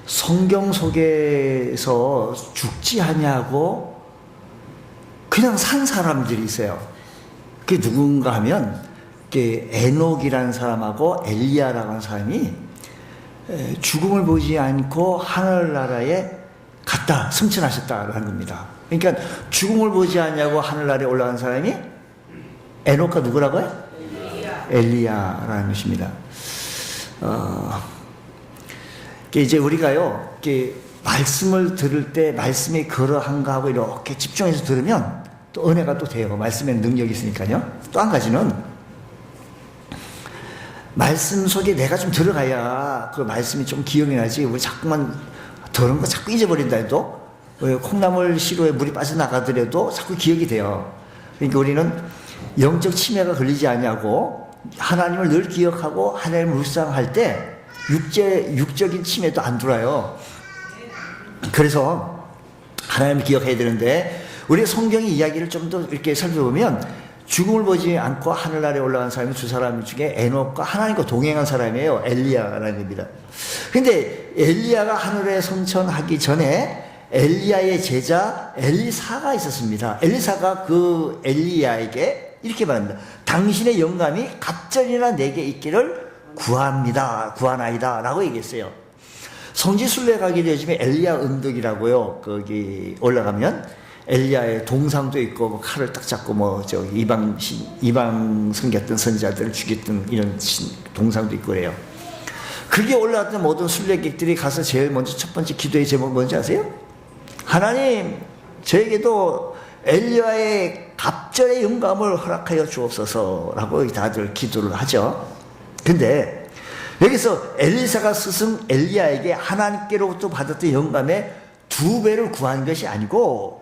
성경 속에서 죽지 아니하고 그냥 산 사람들이 있어요. 그게 누군가 하면 에녹이라는 사람하고 엘리야라고 하는 사람이 죽음을 보지 않고 하늘나라에 갔다 승천하셨다라는 겁니다. 그러니까 죽음을 보지 않냐고 하늘나라에 올라간 사람이 에녹과 누구라고요? 엘리야라는 것입니다. 이제 우리가요, 말씀을 들을 때 말씀이 그러한가 하고 이렇게 집중해서 들으면 또 은혜가 또 돼요. 말씀에 능력이 있으니까요. 또 한 가지는 말씀 속에 내가 좀 들어가야 그 말씀이 좀 기억이 나지. 우리 자꾸만 들은 거 자꾸 잊어버린다 해도 콩나물 시루에 물이 빠져나가더라도 자꾸 기억이 돼요. 그러니까 우리는 영적 치매가 걸리지 않냐고 하나님을 늘 기억하고 하나님을 묵상할 때 육적인 치매도 안 들어요. 그래서 하나님을 기억해야 되는데 우리 성경의 이야기를 좀 더 이렇게 살펴보면 죽음을 보지 않고 하늘나라에 올라간 사람이 두 사람 중에 에녹과 하나님과 동행한 사람이에요. 엘리야라는 겁니다. 근데 엘리야가 하늘에 승천하기 전에 엘리야의 제자 엘리사가 있었습니다. 엘리사가 그 엘리야에게 이렇게 말합니다. 당신의 영감이 갑절이나 내게 있기를 구하나이다 라고 얘기했어요. 성지순례 가게 되어지면 엘리야 언덕이라고요. 거기 올라가면 엘리야의 동상도 있고 뭐 칼을 딱 잡고 이방 섬겼던 선지자들을 죽였던 이런 동상도 있고 그래요. 그게 올라왔던 모든 순례객들이 가서 제일 먼저 첫 번째 기도의 제목 뭔지 아세요? 하나님, 저에게도 엘리야의 갑절의 영감을 허락하여 주옵소서라고 다들 기도를 하죠. 근데 여기서 엘리사가 스승 엘리야에게 하나님께로부터 받았던 영감의 2배를 구한 것이 아니고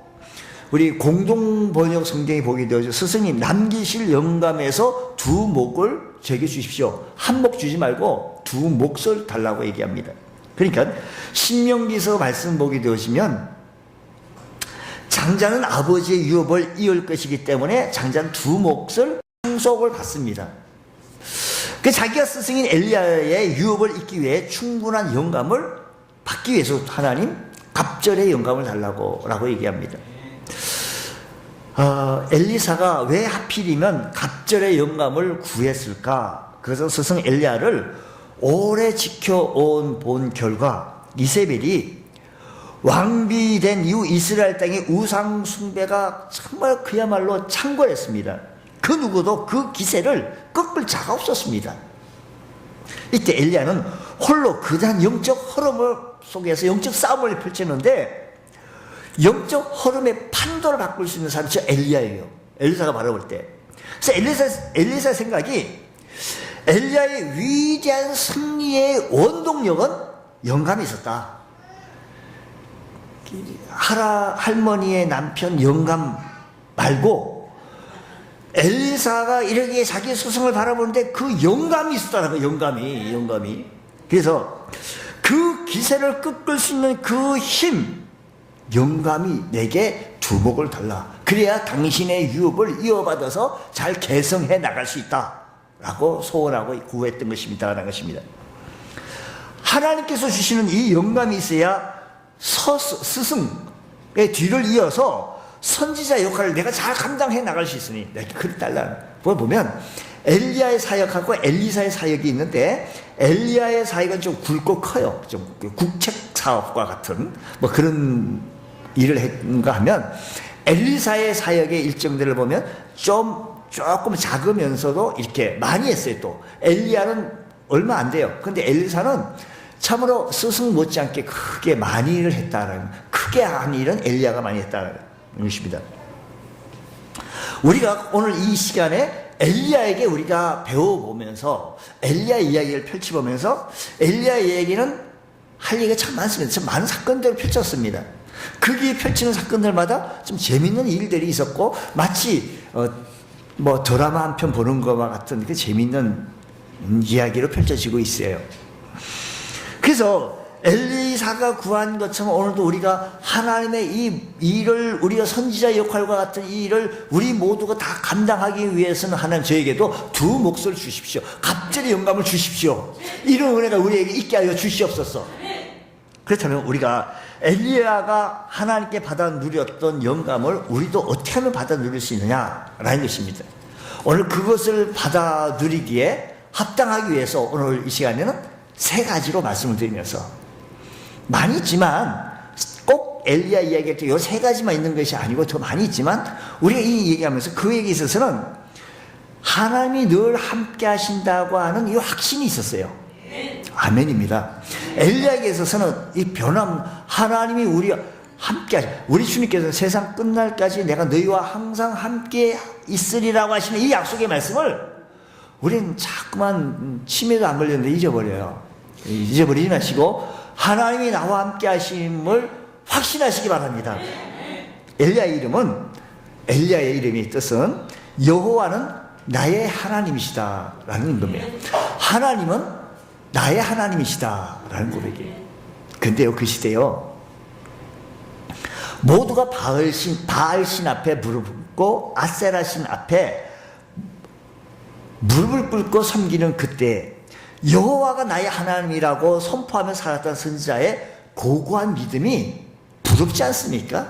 우리 공동 번역 성경에 보게 되어져 스승님 남기실 영감에서 2몫을 제게 주십시오. 한 몫 주지 말고 2몫을 달라고 얘기합니다. 그러니까 신명기서 말씀 보게 되어지면 장자는 아버지의 유업을 이을 것이기 때문에 장자는 2몫을 상속을 받습니다. 그 자기가 스승인 엘리야의 유업을 잇기 위해 충분한 영감을 받기 위해서 하나님 갑절의 영감을 달라고 얘기합니다. 엘리사가 왜 하필이면 갑절의 영감을 구했을까? 그래서 스승 엘리야를 오래 지켜온 본 결과 이세벨이 왕비된 이후 이스라엘 땅의 우상 숭배가 정말 그야말로 창궐했습니다. 그 누구도 그 기세를 꺾을 자가 없었습니다. 이때 엘리야는 홀로 그다한 영적 흐름 속에서 영적 싸움을 펼치는데 영적 흐름의 판도를 바꿀 수 있는 사람이 저 엘리야예요. 엘리사가 바라볼 때. 그래서 엘리사 생각이 엘리야의 위대한 승리의 원동력은 영감이 있었다. 할머니의 남편 영감 말고 엘리사가 이렇게 자기 스승을 바라보는데 그 영감이 있었다는 거예요. 영감이. 그래서 그 기세를 꺾을 수 있는 그 힘, 영감이 내게 2몫을 달라. 그래야 당신의 유업을 이어받아서 잘 계승해 나갈 수 있다 라고 소원하고 구했던 것입니다. 하나님께서 주시는 이 영감이 있어야 스승의 뒤를 이어서 선지자 역할을 내가 잘 감당해 나갈 수 있으니 내가 그리 달라. 보면 엘리야의 사역하고 엘리사의 사역이 있는데 엘리야의 사역은 좀 굵고 커요. 좀 국책 사업과 같은 뭐 그런 일을 했는가 하면 엘리사의 사역의 일정들을 보면 조금 작으면서도 이렇게 많이 했어요. 또 엘리야는 얼마 안 돼요. 근데 엘리사는 참으로 스승 못지않게 크게 많이 일을 했다는, 크게 한 일은 엘리야가 많이 했다는 것입니다. 우리가 오늘 이 시간에 엘리야에게 우리가 배워보면서 엘리야 이야기를 펼쳐보면서 엘리야 이야기는 할 얘기가 참 많습니다. 참 많은 사건들을 펼쳤습니다. 거기에 펼치는 사건들마다 좀 재밌는 일들이 있었고 마치 뭐 드라마 한 편 보는 것과 같은 그 재밌는 이야기로 펼쳐지고 있어요. 그래서 엘리사가 구한 것처럼 오늘도 우리가 하나님의 이 일을 우리가 선지자 역할과 같은 이 일을 우리 모두가 다 감당하기 위해서는 하나님 저에게도 2몫을 주십시오. 갑절의 영감을 주십시오. 이런 은혜가 우리에게 있게 하여 주시옵소서. 그렇다면 우리가 엘리야가 하나님께 받아 누렸던 영감을 우리도 어떻게 하면 받아 누릴 수 있느냐라는 것입니다. 오늘 그것을 받아 누리기에 합당하기 위해서 오늘 이 시간에는 세 가지로 말씀을 드리면서, 많이 있지만 꼭 엘리야 이야기할 때 이 세 가지만 있는 것이 아니고 더 많이 있지만, 우리가 이 얘기하면서 그 얘기에 있어서는 하나님이 늘 함께 하신다고 하는 이 확신이 있었어요. 아멘입니다. 엘리야에게 있어서는 이 변함, 하나님이 우리와 함께 하시, 우리 주님께서 세상 끝날까지 내가 너희와 항상 함께 있으리라고 하시는 이 약속의 말씀을 우리는 자꾸만 치매도 안 걸렸는데 잊어버려요. 잊어버리지 마시고 하나님이 나와 함께 하심을 확신하시기 바랍니다. 엘리야의 이름의 뜻은 여호와는 나의 하나님이시다라는 겁니다. 하나님은 나의 하나님이시다라는 고백이에요. 근데요, 그 시대요, 모두가 바알신 앞에 무릎 꿇고 아세라신 앞에 무릎을 꿇고 섬기는 그때 여호와가 나의 하나님이라고 선포하며 살았던 선지자의 고고한 믿음이 부럽지 않습니까?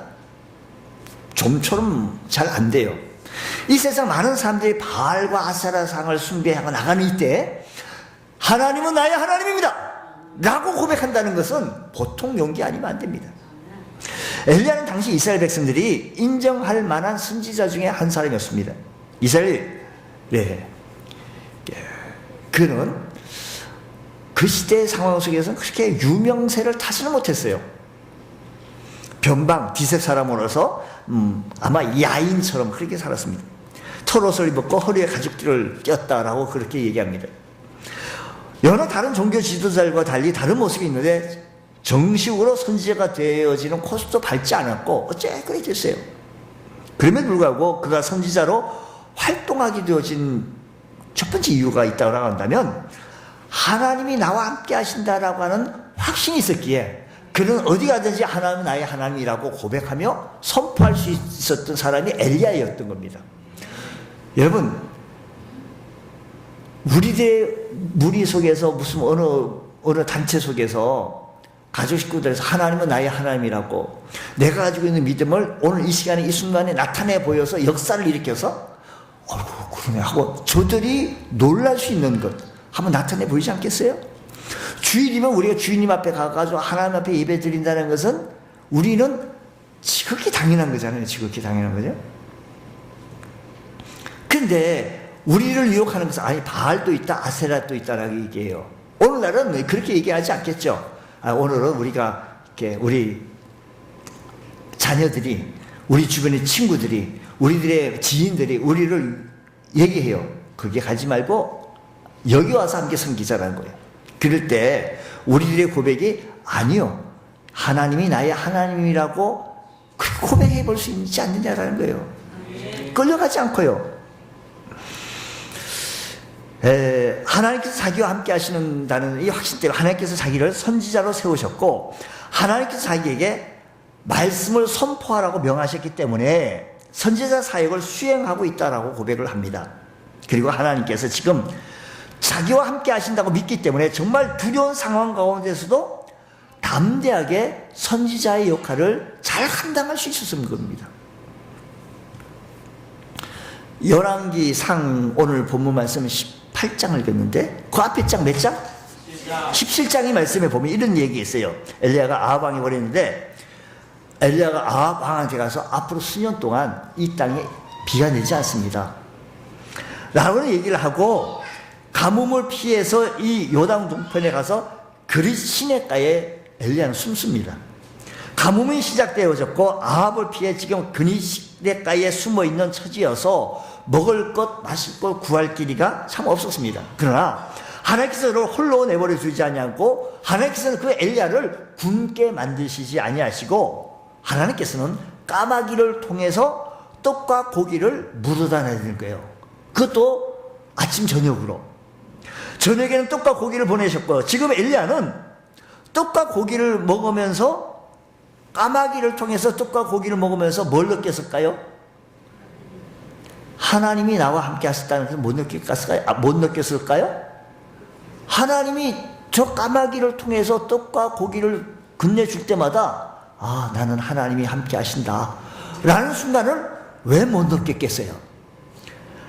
좀처럼 잘 안 돼요. 이 세상 많은 사람들이 바알과 아세라 상을 숭배하고 나가는 이때 하나님은 나의 하나님입니다 라고 고백한다는 것은 보통 용기 아니면 안 됩니다. 엘리야는 당시 이스라엘 백성들이 인정할 만한 선지자 중에 한 사람이었습니다. 이스라엘, 그는 그 시대의 상황 속에서는 그렇게 유명세를 타지는 못했어요. 변방, 디셉 사람으로서 아마 야인처럼 그렇게 살았습니다. 털옷을 입었고 허리에 가죽들을 꼈다라고 그렇게 얘기합니다. 여러 다른 종교 지도자들과 달리 다른 모습이 있는데 정식으로 선지자가 되어지는 코스도 밟지 않았고 어째 그렇게 됐어요. 그럼에도 불구하고 그가 선지자로 활동하게 되어진 첫 번째 이유가 있다고 한다면 하나님이 나와 함께 하신다라고 하는 확신이 있었기에 그는 어디 가든지 하나님은 나의 하나님이라고 고백하며 선포할 수 있었던 사람이 엘리야였던 겁니다. 여러분, 우리들의 무리 속에서 무슨 어느 단체 속에서 가족 식구들에서 하나님은 나의 하나님이라고 내가 가지고 있는 믿음을 오늘 이 시간에 이 순간에 나타내 보여서 역사를 일으켜서 그러네 하고 저들이 놀랄 수 있는 것 한번 나타내 보이지 않겠어요? 주일이면 우리가 주인님 앞에 가가지고 하나님 앞에 예배 드린다는 것은 우리는 지극히 당연한 거잖아요. 지극히 당연한 거죠. 근데 우리를 유혹하는 것은 아니 바알도 있다 아세라도 있다라고 얘기해요. 오늘날은 그렇게 얘기하지 않겠죠. 오늘은 우리가 이렇게 우리 자녀들이, 우리 주변의 친구들이, 우리들의 지인들이 우리를 얘기해요. 그게 가지 말고 여기 와서 함께 섬기자라는 거예요. 그럴 때 우리들의 고백이 아니요, 하나님이 나의 하나님이라고 고백해 볼 수 있지 않느냐라는 거예요. 끌려가지 않고요. 하나님께서 자기와 함께 하시는다는 이 확신 때문에 하나님께서 자기를 선지자로 세우셨고 하나님께서 자기에게 말씀을 선포하라고 명하셨기 때문에 선지자 사역을 수행하고 있다라고 고백을 합니다. 그리고 하나님께서 지금 자기와 함께 하신다고 믿기 때문에 정말 두려운 상황 가운데서도 담대하게 선지자의 역할을 잘 감당할 수 있었던 겁니다. 열왕기상 오늘 본문 말씀 18장을 읽었는데 그 앞에 장 몇 장? 17장의 말씀에 보면 이런 얘기 있어요. 엘리야가 아합 왕이 버렸는데 엘리야가 아합 왕한테 가서 앞으로 수년 동안 이 땅에 비가 내리지 않습니다 라고 얘기를 하고 가뭄을 피해서 이 요단 동편에 가서 그릿 시냇가에 엘리야는 숨습니다. 가뭄이 시작되어졌고 아합을 피해 지금 그릿 시냇가에 숨어있는 처지여서 먹을 것 마실 것 구할 길이가 참 없었습니다. 그러나 하나님께서 그를 홀로 내버려 두지 아니하고 하나님께서는 그 엘리야를 굶게 만드시지 아니하시고 하나님께서는 까마귀를 통해서 떡과 고기를 물어다 내는 거예요. 그것도 아침 저녁으로. 저녁에는 떡과 고기를 보내셨고요. 지금 엘리야는 떡과 고기를 먹으면서 까마귀를 통해서 떡과 고기를 먹으면서 뭘 느꼈을까요? 하나님이 나와 함께 하셨다는 것을 못 느꼈을까요? 하나님이 저 까마귀를 통해서 떡과 고기를 끝내줄 때마다 아, 나는 하나님이 함께 하신다 라는 순간을 왜 못 느꼈겠어요?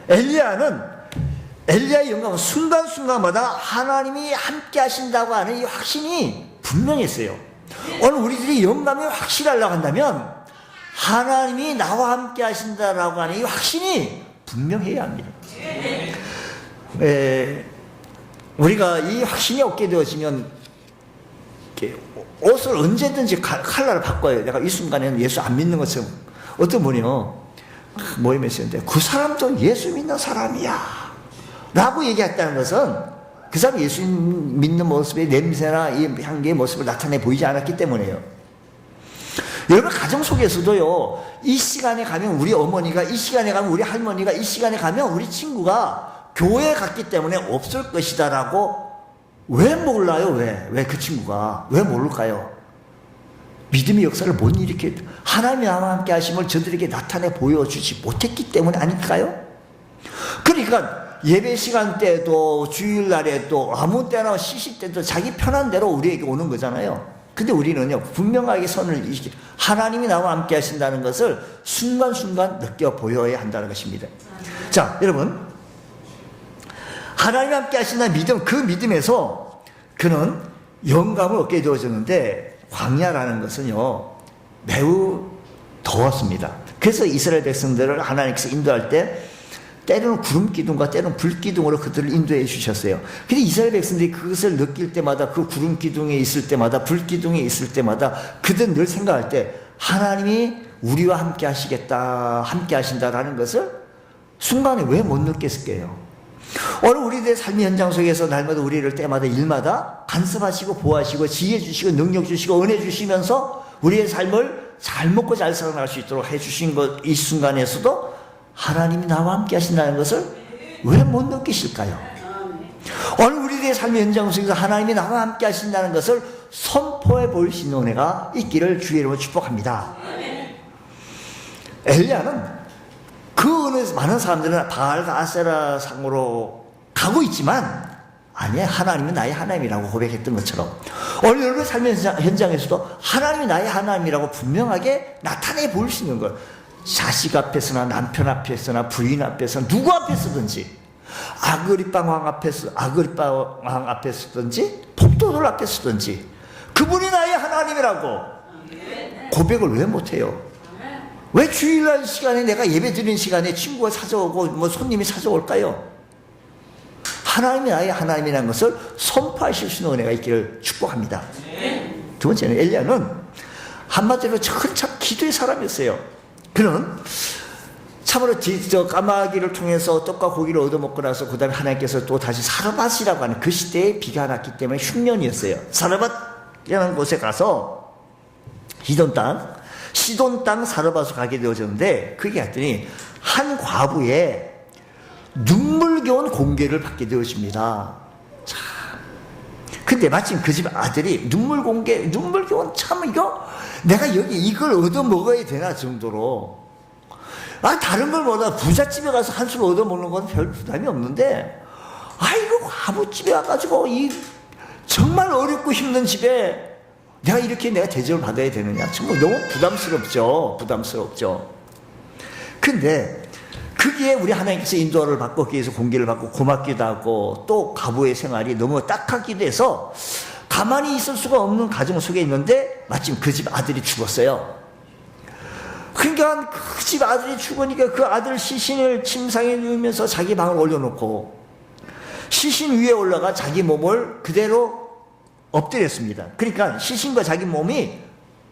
엘리야의 영감은 순간순간마다 하나님이 함께 하신다고 하는 이 확신이 분명했어요. 오늘 우리들이 영감이 확실하려고 한다면 하나님이 나와 함께 하신다라고 하는 이 확신이 분명해야 합니다. 우리가 이 확신이 없게 되어지면 옷을 언제든지 컬러를 바꿔요. 내가 이 순간에는 예수 안 믿는 것처럼. 어떤 분이요 모임에서 있는데 그 사람도 예수 믿는 사람이야 라고 얘기했다는 것은 그 사람이 예수 믿는 모습의 냄새나 이 향기의 모습을 나타내 보이지 않았기 때문에요. 여러분 가정 속에서도요 이 시간에 가면 우리 어머니가, 이 시간에 가면 우리 할머니가, 이 시간에 가면 우리 친구가 교회에 갔기 때문에 없을 것이다 라고 왜 몰라요? 왜 그 친구가 왜 모를까요? 믿음의 역사를 못 일으켜 하나님이 나와 함께 하심을 저들에게 나타내 보여주지 못했기 때문 아닐까요? 그러니까 예배 시간 때도 주일날에도 아무 때나 시식 때도 자기 편한 대로 우리에게 오는 거잖아요. 근데 우리는요 분명하게 선을 이기고 하나님이 나와 함께 하신다는 것을 순간순간 느껴 보여야 한다는 것입니다. 자, 여러분 하나님이 함께 하신다는 믿음, 그 믿음에서 그는 영감을 얻게 되어졌는데 광야라는 것은요 매우 더웠습니다. 그래서 이스라엘 백성들을 하나님께서 인도할 때 때로는 구름 기둥과 때로는 불 기둥으로 그들을 인도해 주셨어요. 근데 이스라엘 백성들이 그것을 느낄 때마다 그 구름 기둥에 있을 때마다 불 기둥에 있을 때마다 그들은 늘 생각할 때 하나님이 우리와 함께 하시겠다, 함께 하신다라는 것을 순간에 왜 못 느꼈을까요? 오늘 우리들의 삶의 현장 속에서 날마다 우리를 때마다 일마다 간섭하시고 보호하시고 지혜 주시고 능력 주시고 은혜 주시면서 우리의 삶을 잘 먹고 잘 살아갈 수 있도록 해주신 것, 이 순간에서도 하나님이 나와 함께 하신다는 것을 왜 못 느끼실까요? 오늘 우리들의 삶의 현장 속에서 하나님이 나와 함께 하신다는 것을 선포해 볼 수 있는 은혜가 있기를 주의 이름으로 축복합니다. 엘리야는 그 은혜에서 많은 사람들은 바알과 아세라 상으로 가고 있지만 아니야, 하나님은 나의 하나님이라고 고백했던 것처럼 오늘 여러분의 삶의 현장에서도 하나님이 나의 하나님이라고 분명하게 나타내 볼 수 있는 걸 자식 앞에서나 남편 앞에서나 부인 앞에서나 누구 앞에서든지 아그리빠 왕 앞에서든지 폭도들 앞에서든지 그분이 나의 하나님이라고 고백을 왜 못해요? 왜 주일날 시간에 내가 예배 드리는 시간에 친구가 찾아오고 뭐 손님이 찾아올까요? 하나님이 나의 하나님이라는 것을 선포하실 수 있는 은혜가 있기를 축복합니다. 두 번째는 엘리야는 한마디로 참 기도의 사람이었어요. 그는 참으로 저 까마귀를 통해서 떡과 고기를 얻어먹고 나서 그 다음에 하나님께서 또 다시 사르밧이라고 하는 그 시대에 비가 났기 때문에 흉년이었어요. 사르밧이라는 곳에 가서 시돈 땅 사르밧으로 가게 되어졌는데 그게 했더니 한 과부의 눈물겨운 공개를 받게 되어집니다. 자, 근데 마침 그 집 아들이 눈물겨운 참 이거 내가 여기 이걸 얻어 먹어야 되나 정도로 다른 걸 보다 부잣집에 가서 한 술 얻어 먹는 건 별 부담이 없는데 이거 과부집에 와가지고 이 정말 어렵고 힘든 집에 내가 대접을 받아야 되느냐 정말 너무 부담스럽죠. 근데 거기에 우리 하나님께서 인도를 받고 거기에서 공개를 받고 고맙기도 하고 또 과부의 생활이 너무 딱하기도 해서 가만히 있을 수가 없는 가정 속에 있는데 마침 그 집 아들이 죽었어요. 그러니까 그 집 아들이 죽으니까 그 아들 시신을 침상에 누우면서 자기 방을 올려놓고 시신 위에 올라가 자기 몸을 그대로 엎드렸습니다. 그러니까 시신과 자기 몸이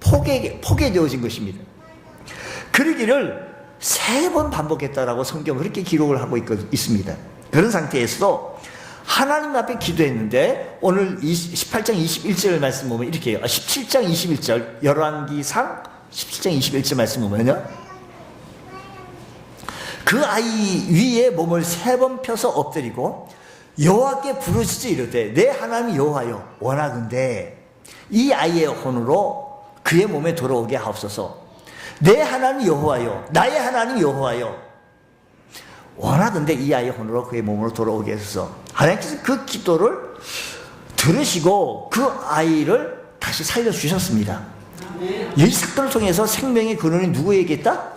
포개되어진 것입니다. 그러기를 3번 반복했다라고 성경은 그렇게 기록을 하고 있습니다. 그런 상태에서도 하나님 앞에 기도했는데 오늘 18장 21절 말씀 보면 이렇게 해요. 17장 21절 열왕기상 17장 21절 말씀 보면요. 그 아이 위에 몸을 3번 펴서 엎드리고 여호와께 부르짖어 이르되 내 하나님 여호와여 원하건대 이 아이의 혼으로 그의 몸에 돌아오게 하옵소서. 내 하나님 여호와여 나의 하나님 여호와여 원하건대 이 아이의 혼으로 그의 몸으로 돌아오게 하소서. 하나님께서 그 기도를 들으시고 그 아이를 다시 살려주셨습니다. 이 사건을 통해서 생명의 근원이 누구에게 있다?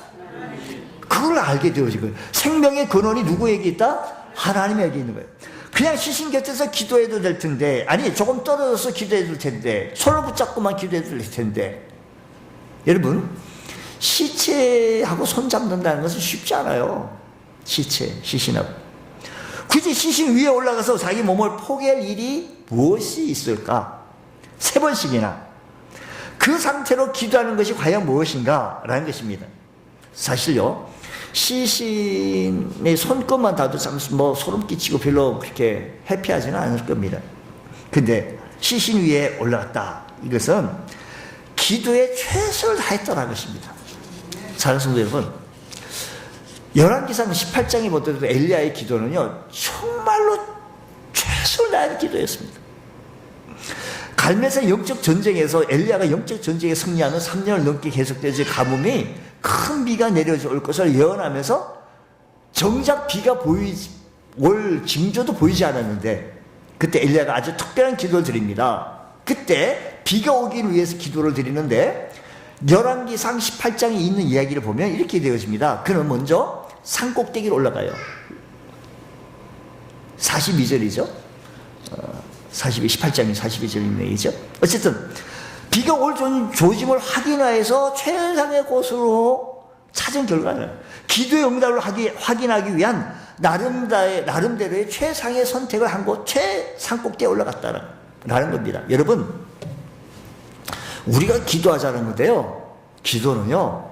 그걸 알게 되어진 거예요. 생명의 근원이 누구에게 있다? 하나님에게 있는 거예요. 그냥 시신 곁에서 기도해도 될 텐데, 아니 조금 떨어져서 기도해도 될 텐데, 손을 붙잡고만 기도해도 될 텐데, 여러분 시체하고 손 잡는다는 것은 쉽지 않아요. 시신하고 굳이 시신 위에 올라가서 자기 몸을 포기할 일이 무엇이 있을까? 3번씩이나 그 상태로 기도하는 것이 과연 무엇인가? 라는 것입니다. 사실요, 시신의 손끝만 닿아도 참 소름 끼치고 별로 그렇게 해피하지는 않을 겁니다. 근데 시신 위에 올라갔다, 이것은 기도에 최선을 다했다는 것입니다. 사랑하는 성도 여러분, 열왕기상 18장에 보더라도 엘리야의 기도는요 정말로 최선을 다하는 기도였습니다. 갈멜산 영적 전쟁에서 엘리야가 영적 전쟁에 승리하는 3년을 넘게 계속되지 가뭄이 큰 비가 내려올 것을 예언하면서 정작 비가 올 징조도 보이지 않았는데, 그때 엘리야가 아주 특별한 기도를 드립니다. 그때 비가 오기를 위해서 기도를 드리는데, 열왕기상 18장에 있는 이야기를 보면 이렇게 되어집니다. 그는 먼저 산 꼭대기로 올라가요. 42절이죠. 18장이 42절인 얘기죠. 어쨌든 비가 올 조짐을 확인하여서 최상의 곳으로 찾은 결과는 기도의 응답을 확인하기 위한 나름대로의 최상의 선택을 한 곳 최산 꼭대기에 올라갔다는 겁니다. 여러분, 우리가 기도하자는 건데요, 기도는요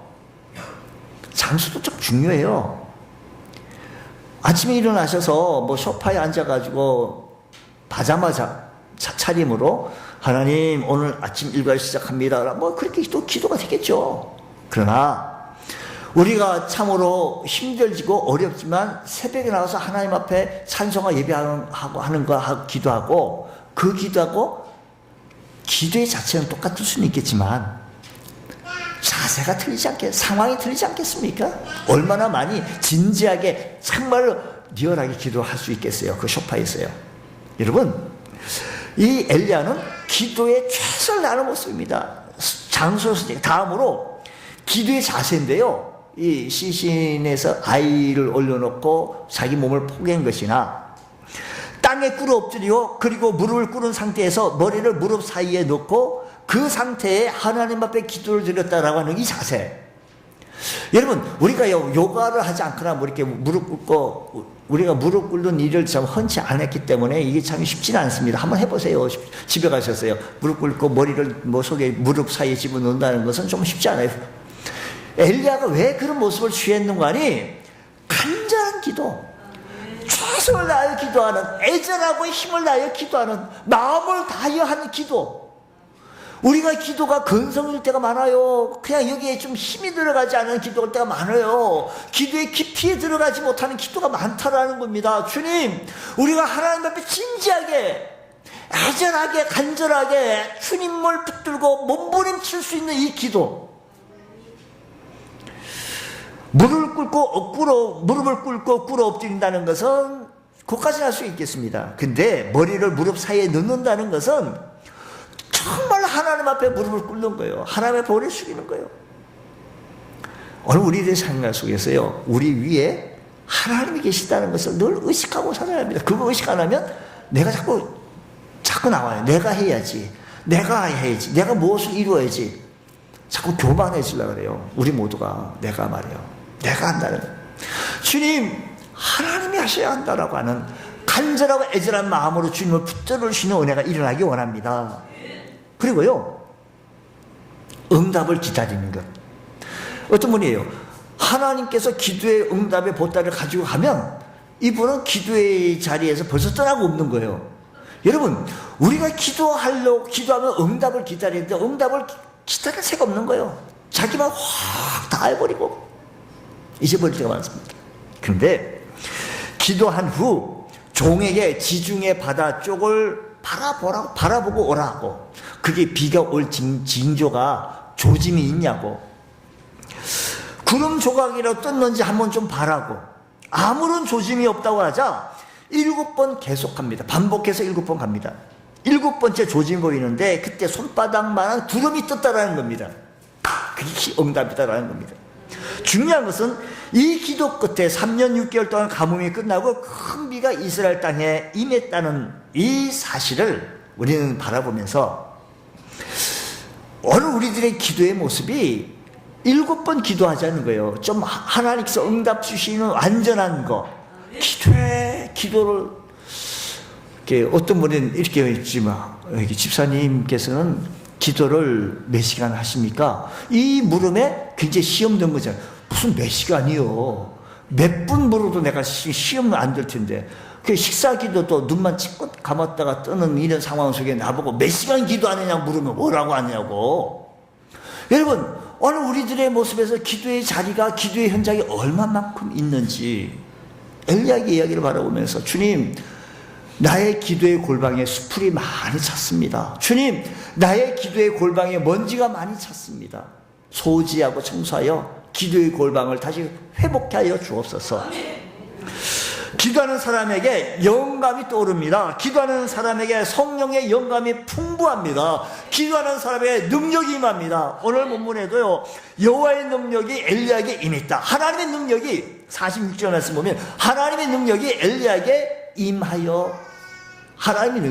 장소도 좀 중요해요. 아침에 일어나셔서 소파에 앉아가지고 바자마자 차림으로 하나님 오늘 아침 일과를 시작합니다, 그렇게 또 기도가 되겠죠. 그러나 우리가 참으로 힘들지고 어렵지만 새벽에 나와서 하나님 앞에 찬송과 예배하고 하는 거 기도하고, 그 기도하고 기도의 자체는 똑같을 수는 있겠지만 자세가 틀리지 않게, 상황이 틀리지 않겠습니까? 얼마나 많이 진지하게 정말로 리얼하게 기도할 수 있겠어요, 그 소파에서요. 여러분, 이 엘리야는 기도에 최선을 다하는 모습입니다. 다음으로 기도의 자세인데요, 이 시신에서 아이를 올려놓고 자기 몸을 포기한 것이나, 땅에 꿇어 엎드려 그리고 무릎을 꿇은 상태에서 머리를 무릎 사이에 넣고 그 상태에 하나님 앞에 기도를 드렸다라고 하는 이 자세. 여러분, 우리가 요가를 하지 않거나 이렇게 무릎 꿇고, 우리가 무릎 꿇는 일을 참 흔치 않았기 때문에 이게 참 쉽지는 않습니다. 한번 해보세요. 집에 가셨어요. 무릎 꿇고 머리를 속에 무릎 사이에 집어넣는다는 것은 좀 쉽지 않아요. 엘리야가 왜 그런 모습을 취했는가 하니, 간절한 기도, 최선을 다하여 기도하는, 애절하고 힘을 다하여 기도하는, 마음을 다하여 하는 기도. 우리가 기도가 건성일 때가 많아요. 그냥 여기에 좀 힘이 들어가지 않는 기도할 때가 많아요. 기도의 깊이에 들어가지 못하는 기도가 많다라는 겁니다. 주님, 우리가 하나님 앞에 진지하게, 애절하게, 간절하게 주님을 붙들고 몸부림칠 수 있는 이 기도, 무릎을 꿇고 꿇어 엎드린다는 것은 그것까지 할 수 있겠습니다. 근데 머리를 무릎 사이에 넣는다는 것은 정말 하나님 앞에 무릎을 꿇는 거예요. 하나님 앞에 머리를 숙이는 거예요. 오늘 우리들의 생각 속에서요, 우리 위에 하나님이 계시다는 것을 늘 의식하고 살아야 합니다. 그거 의식 안 하면 내가 자꾸 나와요. 내가 해야지, 내가 무엇을 이루어야지. 자꾸 교만해지려고 그래요. 우리 모두가 내가 한다는 거예요. 주님, 하나님이 하셔야 한다라고 하는 간절하고 애절한 마음으로 주님을 붙들으시는 은혜가 일어나기 원합니다. 그리고요, 응답을 기다리는 것. 어떤 분이에요, 하나님께서 기도의 응답의 보따리를 가지고 가면 이분은 기도의 자리에서 벌써 떠나고 없는 거예요. 여러분, 우리가 기도하면 응답을 기다리는데 응답을 기다릴 새가 없는 거예요. 자기만 확 다 해버리고 잊어버릴 때가 많습니다. 그런데 기도한 후 종에게 지중해 바다 쪽을 바라보고 오라고, 그게 비가 올 징조가 조짐이 있냐고, 구름 조각이라도 떴는지 한번 좀 바라고, 아무런 조짐이 없다고 하자 7번 계속합니다. 반복해서 7번 갑니다. 7번째 조짐이 보이는데 그때 손바닥만한 구름이 떴다라는 겁니다. 그게 응답이다라는 겁니다. 중요한 것은 이 기도 끝에 3년 6개월 동안 가뭄이 끝나고 큰 비가 이스라엘 땅에 임했다는 이 사실을 우리는 바라보면서 오늘 우리들의 기도의 모습이 7번 기도하자는 거예요. 좀 하나님께서 응답 주시는 완전한 거. 기도를 이렇게 어떤 분은 이렇게 했지만 집사님께서는 기도를 몇 시간 하십니까? 이 물음에 굉장히 시험 든 거잖아요. 무슨 몇 시간이요? 몇 분 물어도 내가 시험 안 될 텐데. 그 식사 기도도 눈만 찌껏 감았다가 뜨는 이런 상황 속에 나보고 몇 시간 기도하느냐고 물으면 뭐라고 하냐고. 여러분, 오늘 우리들의 모습에서 기도의 자리가, 기도의 현장이 얼마만큼 있는지 엘리야의 이야기를 바라보면서 주님, 나의 기도의 골방에 수풀이 많이 찼습니다. 주님, 나의 기도의 골방에 먼지가 많이 찼습니다. 소지하고 청소하여 기도의 골방을 다시 회복케 하여 주옵소서. 기도하는 사람에게 영감이 떠오릅니다. 기도하는 사람에게 성령의 영감이 풍부합니다. 기도하는 사람에게 능력이 임합니다. 오늘 본문에도요, 여호와의 능력이 엘리야에게 임했다. 하나님의 능력이 46절 말씀 보면 하나님의 능력이 엘리야에게 임하여, 하나님의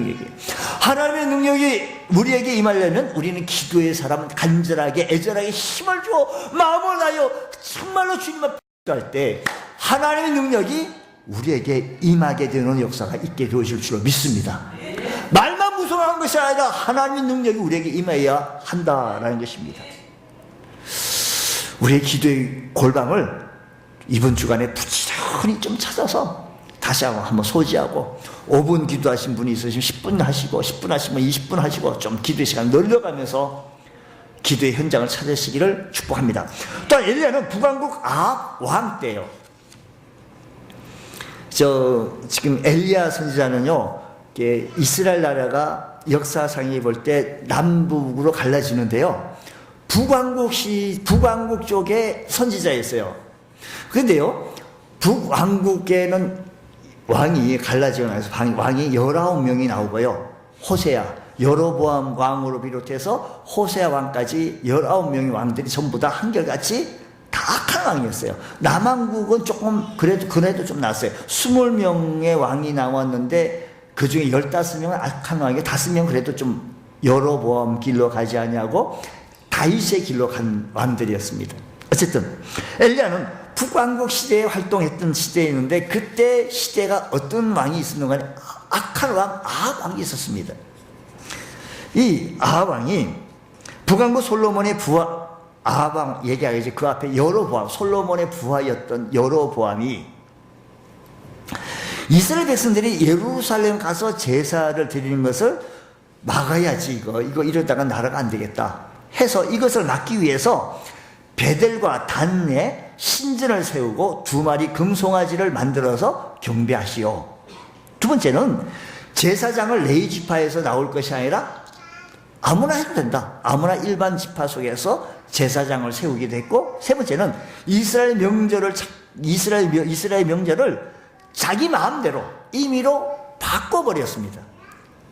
능력이 우리에게 임하려면 우리는 기도의 사람 간절하게 애절하게 힘을 주어 마음을 다하여 정말로 주님을 기도할 때 하나님의 능력이 우리에게 임하게 되는 역사가 있게 되어질 줄로 믿습니다. 말만 무성한 것이 아니라 하나님의 능력이 우리에게 임해야 한다라는 것입니다. 우리의 기도의 골방을 이번 주간에 부지런히 좀 찾아서 다시 한번 소지하고, 5분 기도하신 분이 있으시면 10분 하시고, 10분 하시면 20분 하시고, 좀 기도의 시간 늘려가면서 기도의 현장을 찾으시기를 축복합니다. 또한 엘리야는 북왕국 아합 왕 때요, 지금 엘리야 선지자는요, 이스라엘 나라가 역사상에 볼 때 남북으로 갈라지는데요, 북왕국 쪽에 선지자였어요. 그런데요, 북왕국에는 왕이 갈라지고 나서 왕이 19명이 나오고요, 호세아, 여로보암 왕으로 비롯해서 호세아 왕까지 19명의 왕들이 전부 다 한결같이 다 악한 왕이었어요. 남왕국은 조금 그래도 좀 낫어요. 20명의 왕이 나왔는데 그 중에 15명은 악한 왕이고 5명 그래도 좀 여로보암 길로 가지 아니하고 다윗의 길로 간 왕들이었습니다. 어쨌든 엘리야는 북왕국 시대에 활동했던 시대였는데, 그때 시대가 어떤 왕이 있었는가 하면 악한 왕 아합 왕이 있었습니다. 이 아합 왕이 북왕국 솔로몬의 부하, 아합 왕 얘기하겠지, 그 앞에 여로보암, 솔로몬의 부하였던 여로보암이 이스라엘 백성들이 예루살렘 가서 제사를 드리는 것을 막아야지, 이거 이러다가 나라가 안 되겠다 해서 이것을 막기 위해서 베델과 단에 신전을 세우고 2마리 금송아지를 만들어서 경배하시오. 두 번째는 제사장을 레위 지파에서 나올 것이 아니라 아무나 해도 된다, 아무나 일반 지파 속에서 제사장을 세우기도 했고, 세 번째는 이스라엘 명절을 자기 마음대로 임의로 바꿔버렸습니다.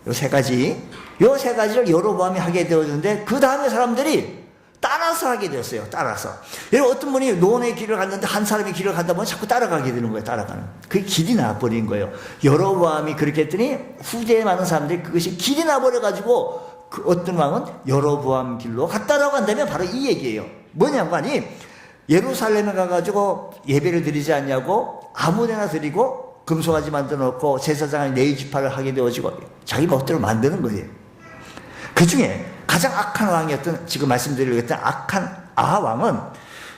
요 세 가지를 여로보암이 하게 되었는데, 그 다음에 사람들이 따라서 하게 되었어요. 따라서. 여러분, 어떤 분이 노원의 길을 갔는데 한 사람이 길을 가다 보면 자꾸 따라가게 되는 거예요. 따라가는. 그게 길이 나버린 거예요. 여로보암이 그렇게 했더니 후대에 많은 사람들이 그것이 길이 나버려가지고 그 어떤 왕은 여로보암 길로 갔다라고 한다면 바로 이 얘기예요. 뭐냐고 하니, 예루살렘에 가가지고 예배를 드리지 않냐고 아무데나 드리고 금송아지 만들어 놓고 제사장을 레위 지파를 하게 되어지고 자기 멋대로 만드는 거예요. 그 중에 가장 악한 왕이었던, 지금 말씀드리겠던 악한 아합 왕은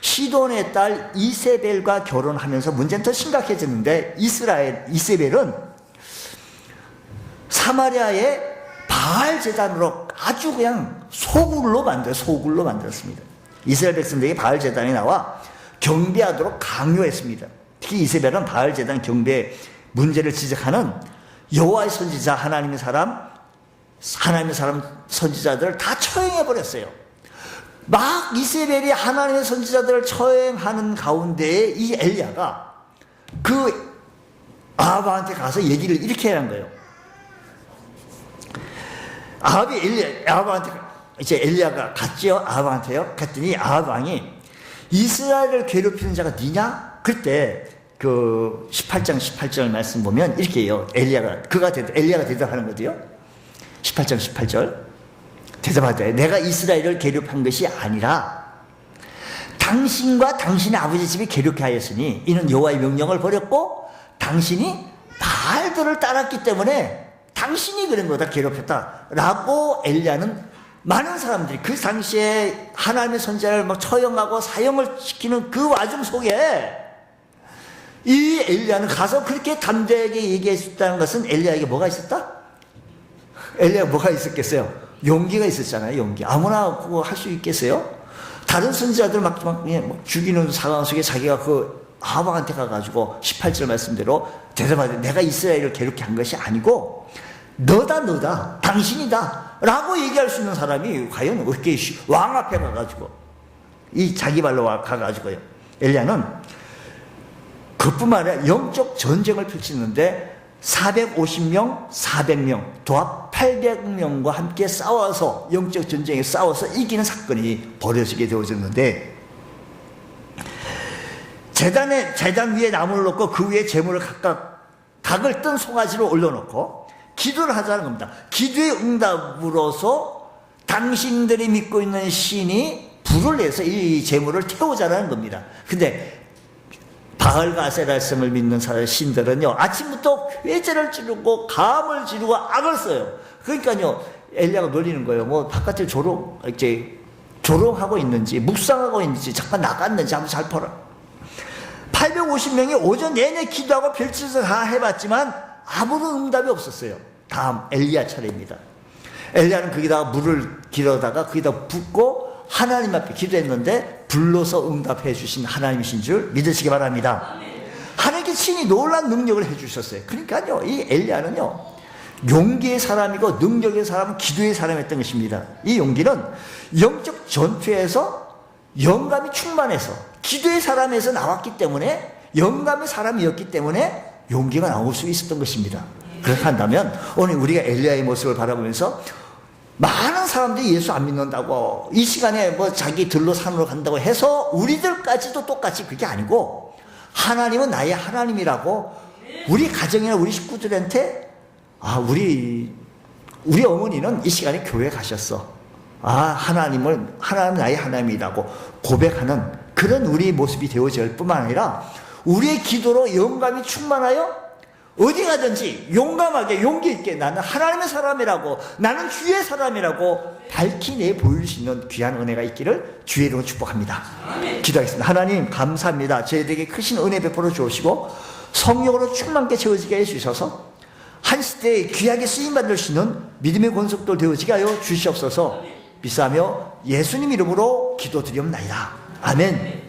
시돈의 딸 이세벨과 결혼하면서 문제는 더 심각해졌는데, 이세벨은 사마리아의 바알 제단으로 아주 그냥 소굴로 만들었습니다. 이스라엘 백성들에게 바알 제단이 나와 경배하도록 강요했습니다. 특히 이세벨은 바알 제단 경배 문제를 지적하는 여호와의 선지자, 하나님의 사람 선지자들을 다 처형해버렸어요. 막 이세벨이 하나님의 선지자들을 처형하는 가운데에 이 엘리야가 그 아합한테 가서 얘기를 이렇게 한 거예요. 아합이 아합한테 이제 엘리야가 갔죠. 아합한테요. 갔더니 아합 왕이 이스라엘을 괴롭히는 자가 니냐? 그때 그 18장 18절 말씀 보면 이렇게 해요. 엘리야가 대답하는 거죠. 18장 18절 대답하되 내가 이스라엘을 괴롭힌 것이 아니라 당신과 당신의 아버지 집이 괴롭게 하였으니 이는 여호와의 명령을 버렸고 당신이 바알들을 따랐기 때문에 당신이 그런 거다, 괴롭혔다 라고 엘리야는 많은 사람들이 그 당시에 하나님의 선지자를 막 처형하고 사형을 시키는 그 와중 속에 이 엘리야는 가서 그렇게 담대하게 얘기했다는 것은 엘리야에게 뭐가 있었다? 엘리야가 뭐가 있었겠어요? 용기가 있었잖아요. 용기. 아무나 그거 할 수 있겠어요? 다른 선지자들 막 죽이는 상황 속에 자기가 그 아합한테 가가지고 18절 말씀대로 대답하되 내가 이스라엘을 괴롭게 한 것이 아니고 너다 당신이다 라고 얘기할 수 있는 사람이 과연 어떻게 왕 앞에 가가지고 이 자기 발로 가가지고요. 엘리야는 그뿐만 아니라 영적 전쟁을 펼치는데 450명, 400명, 도합 800명과 함께 싸워서 영적 전쟁에 싸워서 이기는 사건이 벌어지게 되어졌는데 재단 위에 나무를 놓고 그 위에 재물을 각을 뜬 송아지를 올려놓고 기도를 하자는 겁니다. 기도의 응답으로서 당신들이 믿고 있는 신이 불을 내서 이 재물을 태우자는 겁니다. 근데 바알과 아세라성을 믿는 신들은요 아침부터 회제를 지르고 감을 지르고 악을 써요. 그러니까요 엘리야가 놀리는 거예요. 뭐 바깥에 조롱하고 있는지 묵상하고 있는지 잠깐 나갔는지 한번 잘 보라. 850명이 오전 내내 기도하고 별짓을 다 해봤지만 아무런 응답이 없었어요. 다음 엘리야 차례입니다. 엘리야는 거기다가 물을 길어다가 거기다 붓고 하나님 앞에 기도했는데 불러서 응답해 주신 하나님이신 줄 믿으시기 바랍니다. 하나님께 친히 놀라운 능력을 해주셨어요. 그러니까요 이 엘리야는요 용기의 사람이고 능력의 사람은 기도의 사람이었던 것입니다. 이 용기는 영적 전투에서 영감이 충만해서 기도의 사람에서 나왔기 때문에 영감의 사람이었기 때문에 용기가 나올 수 있었던 것입니다. 그렇게 한다면 오늘 우리가 엘리야의 모습을 바라보면서 많은 사람들이 예수 안 믿는다고 이 시간에 뭐 자기 들로 산으로 간다고 해서 우리들까지도 똑같이 그게 아니고 하나님은 나의 하나님이라고 우리 가정이나 우리 식구들한테 우리 어머니는 이 시간에 교회 가셨어. 하나님 나의 하나님이라고 고백하는 그런 우리의 모습이 되어질 뿐만 아니라 우리의 기도로 영감이 충만하여 어디 가든지 용감하게 용기 있게 나는 하나님의 사람이라고 나는 주의 사람이라고 밝히 내 보일 수 있는 귀한 은혜가 있기를 주의 이름으로 축복합니다. 기도하겠습니다. 하나님 감사합니다. 저희들에게 크신 은혜 베풀어 주시고 성령으로 충만하게 채워지게 해주셔서 한 시대에 귀하게 쓰임받을 수 있는 믿음의 권속들 되어지게 하여 주시옵소서. 비싸며 예수님 이름으로 기도드리옵나이다. 아멘.